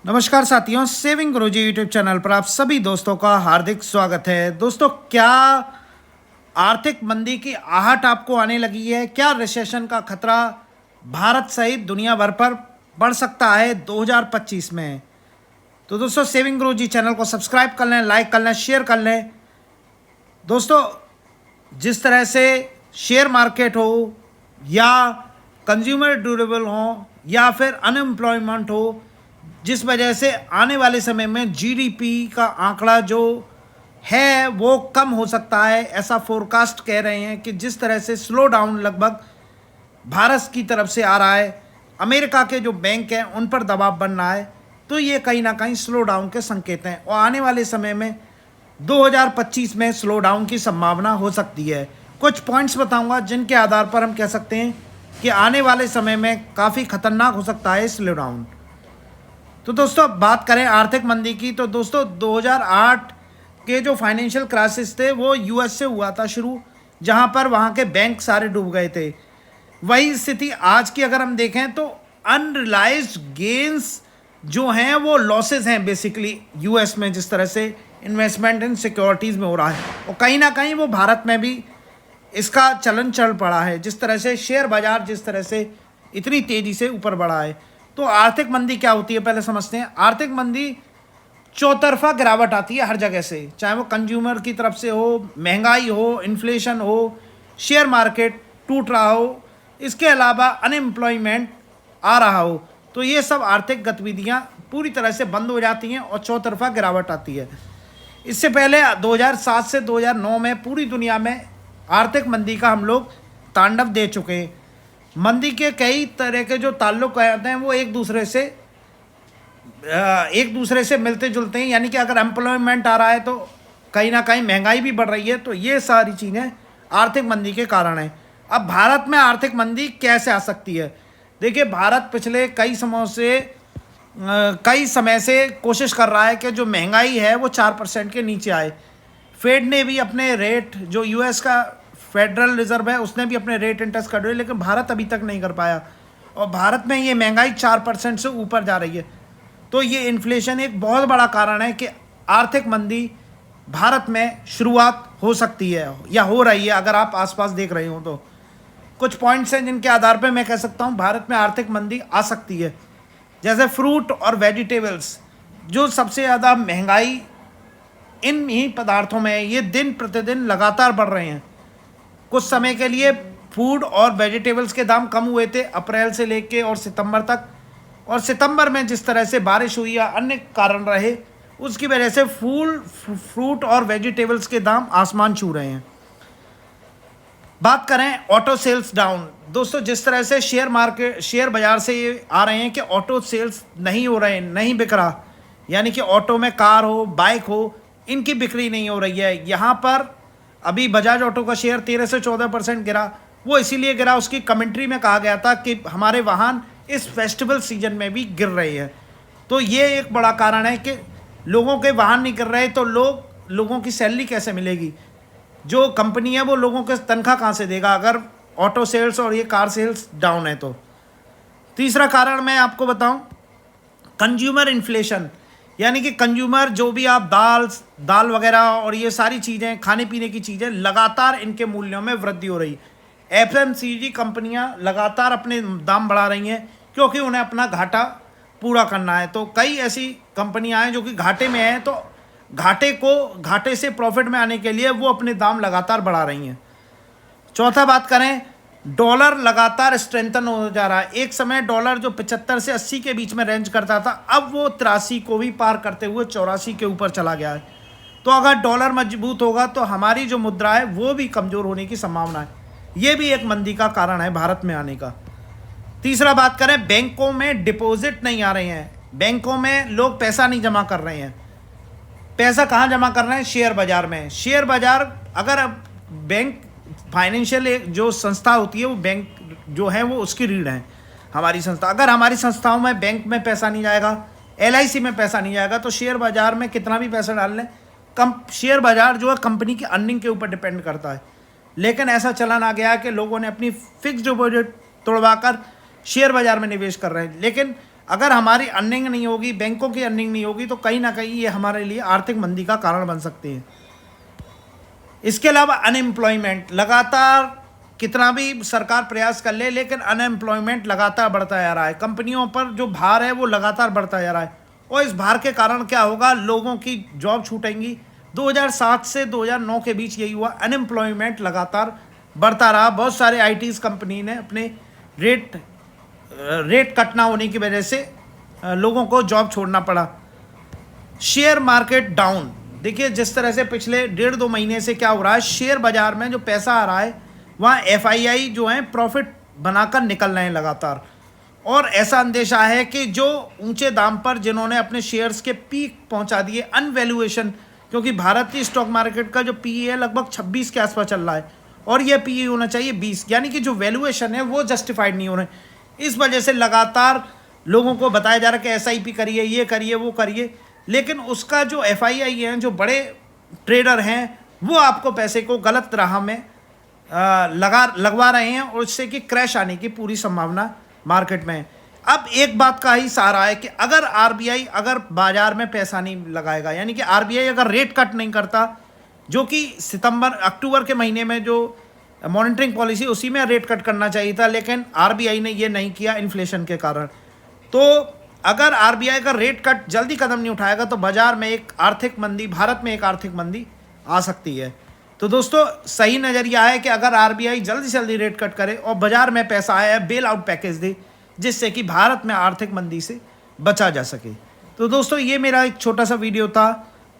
नमस्कार साथियों, सेविंग गुरुजी YouTube channel पर आप सभी दोस्तों का हार्दिक स्वागत है। दोस्तों, क्या आर्थिक मंदी की आहट आपको आने लगी है? क्या रिसेशन का खतरा भारत सहित दुनिया भर पर बढ़ सकता है 2025 में? तो दोस्तों, सेविंग गुरुजी चैनल को सब्सक्राइब कर लें, लाइक कर लें, शेयर कर लें। दोस्तों, जिस तरह से शेयर मार्केट हो या कंज्यूमर ड्यूरेबल हो या फिर अनएम्प्लॉयमेंट हो, जिस वजह से आने वाले समय में जीडीपी का आंकड़ा जो है वो कम हो सकता है, ऐसा फोरकास्ट कह रहे हैं कि जिस तरह से स्लो डाउन लगभग भारत की तरफ से आ रहा है, अमेरिका के जो बैंक हैं उन पर दबाव बन रहा है, तो ये कहीं ना कहीं स्लो डाउन के संकेत हैं और आने वाले समय में 2025 में स्लो डाउन की संभावना हो सकती है। कुछ पॉइंट्स बताऊंगा जिनके आधार पर हम कह सकते हैं कि आने वाले समय में काफ़ी खतरनाक हो सकता है स्लो डाउन। तो दोस्तों, बात करें आर्थिक मंदी की, तो दोस्तों 2008 के जो फाइनेंशियल क्राइसिस थे वो यूएस से हुआ था शुरू, जहां पर वहां के बैंक सारे डूब गए थे। वही स्थिति आज की अगर हम देखें तो अनरियलाइज्ड गेन्स जो हैं वो लॉसेस हैं बेसिकली यूएस में, जिस तरह से इन्वेस्टमेंट इन सिक्योरिटीज़ में हो रहा है, और कहीं ना कहीं वो भारत में भी इसका चलन चल पड़ा है। जिस तरह से शेयर बाजार जिस तरह से इतनी तेज़ी से ऊपर बढ़ा है, तो आर्थिक मंदी क्या होती है पहले समझते हैं। आर्थिक मंदी चौतरफा गिरावट आती है हर जगह से, चाहे वो कंज्यूमर की तरफ से हो, महंगाई हो, इन्फ्लेशन हो, शेयर मार्केट टूट रहा हो, इसके अलावा अनएम्प्लॉयमेंट आ रहा हो, तो ये सब आर्थिक गतिविधियां पूरी तरह से बंद हो जाती हैं और चौतरफा गिरावट आती है। इससे पहले 2007 से 2009 में पूरी दुनिया में आर्थिक मंदी का हम लोग तांडव दे चुके हैं। मंदी के कई तरह के जो ताल्लुक हैं वो एक दूसरे से मिलते जुलते हैं, यानी कि अगर एम्प्लॉयमेंट आ रहा है तो कहीं ना कहीं महंगाई भी बढ़ रही है, तो ये सारी चीज़ें आर्थिक मंदी के कारण हैं। अब भारत में आर्थिक मंदी कैसे आ सकती है? देखिए, भारत पिछले कई समय से कोशिश कर रहा है कि जो महंगाई है वो 4% के नीचे आए। फेड ने भी अपने रेट, जो यूएस का फेडरल रिजर्व है, उसने भी अपने रेट इंक्रीज कर दिए, लेकिन भारत अभी तक नहीं कर पाया, और भारत में ये महंगाई 4% से ऊपर जा रही है। तो ये इन्फ्लेशन एक बहुत बड़ा कारण है कि आर्थिक मंदी भारत में शुरुआत हो सकती है या हो रही है, अगर आप आसपास देख रहे हो तो। कुछ पॉइंट्स हैं जिनके आधार पर मैं कह सकता हूँ भारत में आर्थिक मंदी आ सकती है। जैसे फ्रूट और वेजिटेबल्स, जो सबसे ज़्यादा महंगाई इन ही पदार्थों में है, ये दिन प्रतिदिन लगातार बढ़ रहे हैं। कुछ समय के लिए फूड और वेजिटेबल्स के दाम कम हुए थे अप्रैल से लेके और सितंबर तक, और सितंबर में जिस तरह से बारिश हुई या अन्य कारण रहे, उसकी वजह से फ्रूट और वेजिटेबल्स के दाम आसमान छू रहे हैं। बात करें ऑटो सेल्स डाउन, दोस्तों जिस तरह से शेयर बाजार से ये आ रहे हैं कि ऑटो सेल्स नहीं हो रहे हैं, नहीं बिक रहा, यानी कि ऑटो में कार हो, बाइक हो, इनकी बिक्री नहीं हो रही है। यहाँ पर अभी बजाज ऑटो का शेयर 13 से 14% गिरा। वो इसीलिए गिरा, उसकी कमेंट्री में कहा गया था कि हमारे वाहन इस फेस्टिवल सीजन में भी गिर रहे हैं। तो ये एक बड़ा कारण है कि लोगों के वाहन नहीं गिर रहे, तो लोगों की सैलरी कैसे मिलेगी? जो कंपनी है वो लोगों के तनख्वाह कहाँ से देगा अगर ऑटो सेल्स और ये कार सेल्स डाउन है तो। तीसरा कारण मैं आपको बताऊं, कंज्यूमर इन्फ्लेशन, यानी कि कंज्यूमर जो भी आप दाल वगैरह और ये सारी चीज़ें, खाने पीने की चीज़ें, लगातार इनके मूल्यों में वृद्धि हो रही। एफएमसीजी कंपनियां लगातार अपने दाम बढ़ा रही हैं क्योंकि उन्हें अपना घाटा पूरा करना है। तो कई ऐसी कंपनियां हैं जो कि घाटे में हैं, तो घाटे से प्रॉफिट में आने के लिए वो अपने दाम लगातार बढ़ा रही हैं। चौथा बात करें, डॉलर लगातार स्ट्रेंथन हो जा रहा है। एक समय डॉलर जो 75 से 80 के बीच में रेंज करता था, अब वो 83 को भी पार करते हुए 84 के ऊपर चला गया है। तो अगर डॉलर मजबूत होगा तो हमारी जो मुद्रा है वो भी कमज़ोर होने की संभावना है। ये भी एक मंदी का कारण है भारत में आने का। तीसरा बात करें, बैंकों में डिपॉजिट नहीं आ रहे हैं, बैंकों में लोग पैसा नहीं जमा कर रहे हैं। पैसा कहाँ जमा कर रहे हैं? शेयर बाजार में। शेयर बाजार, अगर बैंक फाइनेंशियल जो संस्था होती है, वो बैंक जो है वो उसकी रीढ़ है हमारी संस्था। अगर हमारी संस्थाओं में बैंक में पैसा नहीं जाएगा, एलआईसी में पैसा नहीं जाएगा, तो शेयर बाजार में कितना भी पैसा डाल लें, शेयर बाजार जो है कंपनी की अर्निंग के ऊपर डिपेंड करता है। लेकिन ऐसा चलन आ गया है कि लोगों ने अपनी फिक्स डिपॉजिट तोड़वा कर शेयर बाजार में निवेश कर रहे हैं। लेकिन अगर हमारी अर्निंग नहीं होगी, बैंकों की अर्निंग नहीं होगी, तो कहीं ना कहीं ये हमारे लिए आर्थिक मंदी का कारण बन सकते हैं। इसके अलावा अनएम्प्लॉयमेंट, लगातार कितना भी सरकार प्रयास कर ले, लेकिन अनएम्प्लॉयमेंट लगातार बढ़ता जा रहा है। कंपनियों पर जो भार है वो लगातार बढ़ता जा रहा है, और इस भार के कारण क्या होगा, लोगों की जॉब छूटेंगी। 2007 से 2009 के बीच यही हुआ, अनएम्प्लॉयमेंट लगातार बढ़ता रहा। बहुत सारे आईटीज कंपनी ने अपने रेट कट ना होने की वजह से लोगों को जॉब छोड़ना पड़ा। शेयर मार्केट डाउन, देखिए जिस तरह से पिछले 1.5-2 महीने से क्या हो रहा है, शेयर बाजार में जो पैसा आ रहा है वहाँ एफआईआई जो है प्रॉफिट बनाकर निकल रहे हैं लगातार, और ऐसा अंदेशा है कि जो ऊंचे दाम पर जिन्होंने अपने शेयर्स के पीक पहुंचा दिए, अनवैल्यूएशन, क्योंकि भारतीय स्टॉक मार्केट का जो पीई है लगभग 26 के आसपास चल रहा है, और यह पीई होना चाहिए 20, यानी कि जो वैल्यूएशन है वो जस्टिफाइड नहीं हो रहे। इस वजह से लगातार लोगों को बताया जा रहा है कि एसआईपी करिए, ये करिए, वो करिए, लेकिन उसका जो एफआईआई हैं, जो बड़े ट्रेडर हैं, वो आपको पैसे को गलत राह में लगवा रहे हैं, और इससे कि क्रैश आने की पूरी संभावना मार्केट में है। अब एक बात का ही सहारा है कि अगर आरबीआई अगर बाजार में पैसा नहीं लगाएगा, यानी कि आरबीआई अगर रेट कट नहीं करता, जो कि अक्टूबर के महीने में जो मॉनिटरिंग पॉलिसी उसी में रेट कट करना चाहिए था, लेकिन आरबीआई ने ये नहीं किया इन्फ्लेशन के कारण। तो अगर आरबीआई का रेट कट जल्दी कदम नहीं उठाएगा तो बाजार में एक आर्थिक मंदी, भारत में एक आर्थिक मंदी आ सकती है। तो दोस्तों सही नज़रिया है कि अगर आरबीआई जल्दी से जल्दी रेट कट करे और बाजार में पैसा आया, बेल आउट पैकेज दे, जिससे कि भारत में आर्थिक मंदी से बचा जा सके। तो दोस्तों ये मेरा एक छोटा सा वीडियो था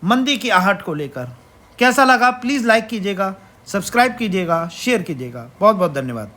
मंदी की आहट को लेकर। कैसा लगा प्लीज़ लाइक कीजिएगा, सब्सक्राइब कीजिएगा, शेयर कीजिएगा। बहुत बहुत धन्यवाद।